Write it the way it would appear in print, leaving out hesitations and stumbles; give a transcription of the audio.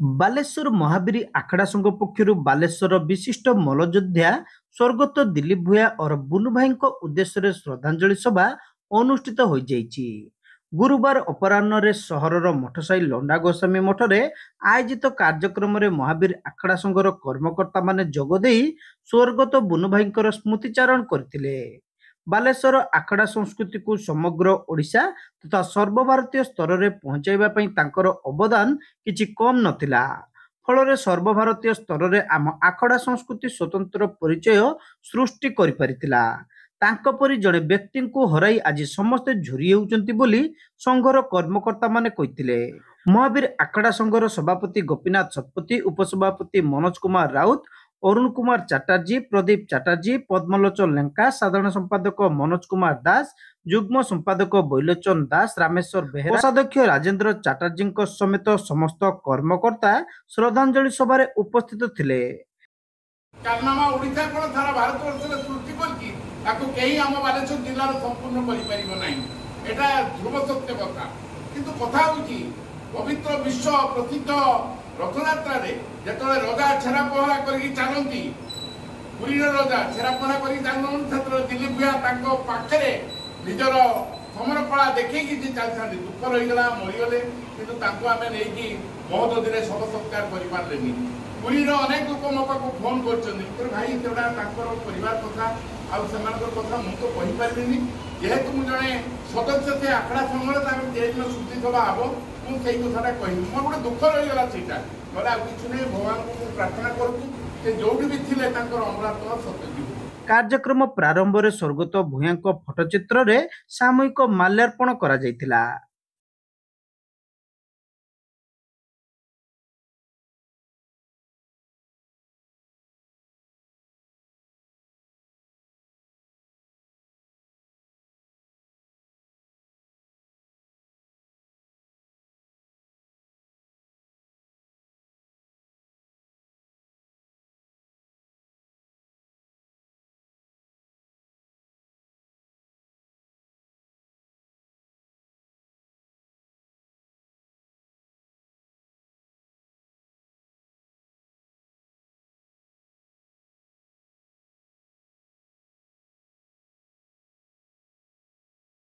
ବାଲେଶ୍ୱର ମହାବୀର ଆଖଡ଼ା ସଂଘ ପକ୍ଷରୁ ବାଲେଶ୍ୱର ବିଶିଷ୍ଟ ମଲ୍ଲଯୋଦ୍ଧା ସ୍ୱର୍ଗତ ଦିଲ୍ଲୀପ ଭୂୟା और ବୁନୁ ଭାଇଙ୍କ ଉଦ୍ଦେଶ୍ୟରେ ଶ୍ରଦ୍ଧାଞ୍ଜଳି ସଭା ଅନୁଷ୍ଠିତ ହୋଇଯାଇଛି। ଗୁରୁବାର ଅପରାହ୍ନରେ ସହରର ମଠସାହି ଲଣ୍ଡା ଗୋସ୍ୱାମୀ ମଠରେ ଆୟୋଜିତ କାର୍ଯ୍ୟକ୍ରମରେ ମହାବୀର ଆଖଡ଼ା ସଂଘର କର୍ମକର୍ତ୍ତାମାନେ ଯୋଗଦେଇ ସ୍ୱର୍ଗତ ବୁନୁ ଭାଇଙ୍କର ସ୍ମୃତିଚାରଣ କରିଥିଲେ। ବାଲେଶ୍ୱର ଆଖଡ଼ା ସଂସ୍କୃତିକୁ ସମଗ୍ର ଓଡ଼ିଶା ତଥା ସର୍ବଭାରତୀୟ ସ୍ତରରେ ପହଞ୍ଚାଇବା ପାଇଁ ତାଙ୍କର ଅବଦାନ କିଛି କମ୍ ନଥିଲା। ଫଳରେ ସର୍ବଭାରତୀୟ ସ୍ତରରେ ଆମ ଆଖଡ଼ା ସଂସ୍କୃତି ସ୍ୱତନ୍ତ୍ର ପରିଚୟ ସୃଷ୍ଟି କରିପାରିଥିଲା। ତାଙ୍କ ପରି ଜଣେ ବ୍ୟକ୍ତିଙ୍କୁ ହରାଇ ଆଜି ସମସ୍ତେ ଝୁରି ହେଉଛନ୍ତି ବୋଲି ସଂଘର କର୍ମକର୍ତ୍ତାମାନେ କହିଥିଲେ। ମହାବୀର ଆଖଡ଼ା ସଂଘର ସଭାପତି ଗୋପୀନାଥ ଶତପଥୀ, ଉପସଭାପତି ମନୋଜ କୁମାର ରାଉତ, ଅରୁଣ କୁମାର ଚାଟାର୍ଜୀ, ପ୍ରଦୀପ ଚାଟାର୍ଜୀ, ପଦ୍ମଲୋଚନ ଲେଙ୍କା, ସାଧାରଣ ସମ୍ପାଦକ ମନୋଜ କୁମାର ଦାସ, ଯୁଗ୍ମ ସମ୍ପାଦକ ବୈଲୋଚନ ଦାସ, ରାମେଶ୍ୱର ବେହେରା, କୋଷାଧ୍ୟକ୍ଷ ରାଜେନ୍ଦ୍ର ଚାଟାର୍ଜୀଙ୍କ ସମେତ ସମସ୍ତ କର୍ମକର୍ତ୍ତା ଶ୍ରଦ୍ଧାଞ୍ଜଳି ସଭାରେ ଉପସ୍ଥିତ ଥିଲେ। କାରନାମା ଓଡ଼ିଶା କ'ଣ ସାରା ଭାରତବର୍ଷରେ ସୃଷ୍ଟି କରିଛି, ତାକୁ କେହି ଆମ ବାଲେଶ୍ୱର ଜିଲ୍ଲାର ସମ୍ପୂର୍ଣ୍ଣ କରିପାରିବ ନାହିଁ। ଏଟା ଧ୍ରୁବ ସତ୍ୟ କଥା। କିନ୍ତୁ କଥା ହେଉଛି ପବିତ୍ର ବିଶ୍ୱ ପ୍ରସିଦ୍ଧ ରଥଯାତ୍ରାରେ ଯେତେବେଳେ ରଜା ଛେରା ପହଁରା କରିକି ଚାଲନ୍ତି, ପୁରୀର ରଜା ଛେରା ପହଁରା କରିକି ଚାଲନ୍ତି, ସେତେବେଳେ ଦିଲ୍ଲୀପ ଭୂୟା ତାଙ୍କ ପାଖରେ ନିଜର ସମର କଳା ଦେଖେଇକି ଯେ ଚାଲିଥାନ୍ତି। ଦୁଃଖ ରହିଗଲା, ମରିଗଲେ, କିନ୍ତୁ ତାଙ୍କୁ ଆମେ ନେଇକି ମହୋଦଧିରେ ଶବ ସତ୍କାର କରିପାରିଲେନି। ପୁରୀର ଅନେକ ଲୋକ ମୋ ପାଖକୁ ଫୋନ୍ କରିଛନ୍ତି, ଭାଇ ସେଗୁଡ଼ା ତାଙ୍କର ପରିବାର କଥା ଆଉ ସେମାନଙ୍କର କଥା ମୁଁ ତ କହିପାରିବିନି। ଯେହେତୁ ମୁଁ ଜଣେ ସଦସ୍ୟ ସେ ଆଖଡ଼ା ସଂଘର, ତାଙ୍କର ଯେଦିନ ଶୁଦ୍ଧି ସଭା ହେବ ମୁଁ ସେଇ କଥାଟା କହିବି। ମୋର ଗୋଟେ ଦୁଃଖ ରହିଗଲା ସେଇଟା। ନହେଲେ ଆଉ କିଛି ନାହିଁ, ଭଗବାନଙ୍କୁ ମୁଁ ପ୍ରାର୍ଥନା କରୁଛି ସେ ଯୋଉଠି ବି ଥିଲେ ତାଙ୍କର ଅମରାତ୍ମା ସତ୍ୟ ଯିବ। କାର୍ଯ୍ୟକ୍ରମ ପ୍ରାରମ୍ଭରେ ସ୍ୱର୍ଗତ ଭୂୟାଙ୍କ ଫଟୋଚିତ୍ରରେ ସାମୂହିକ ମାଲ୍ୟାର୍ପଣ କରାଯାଇଥିଲା।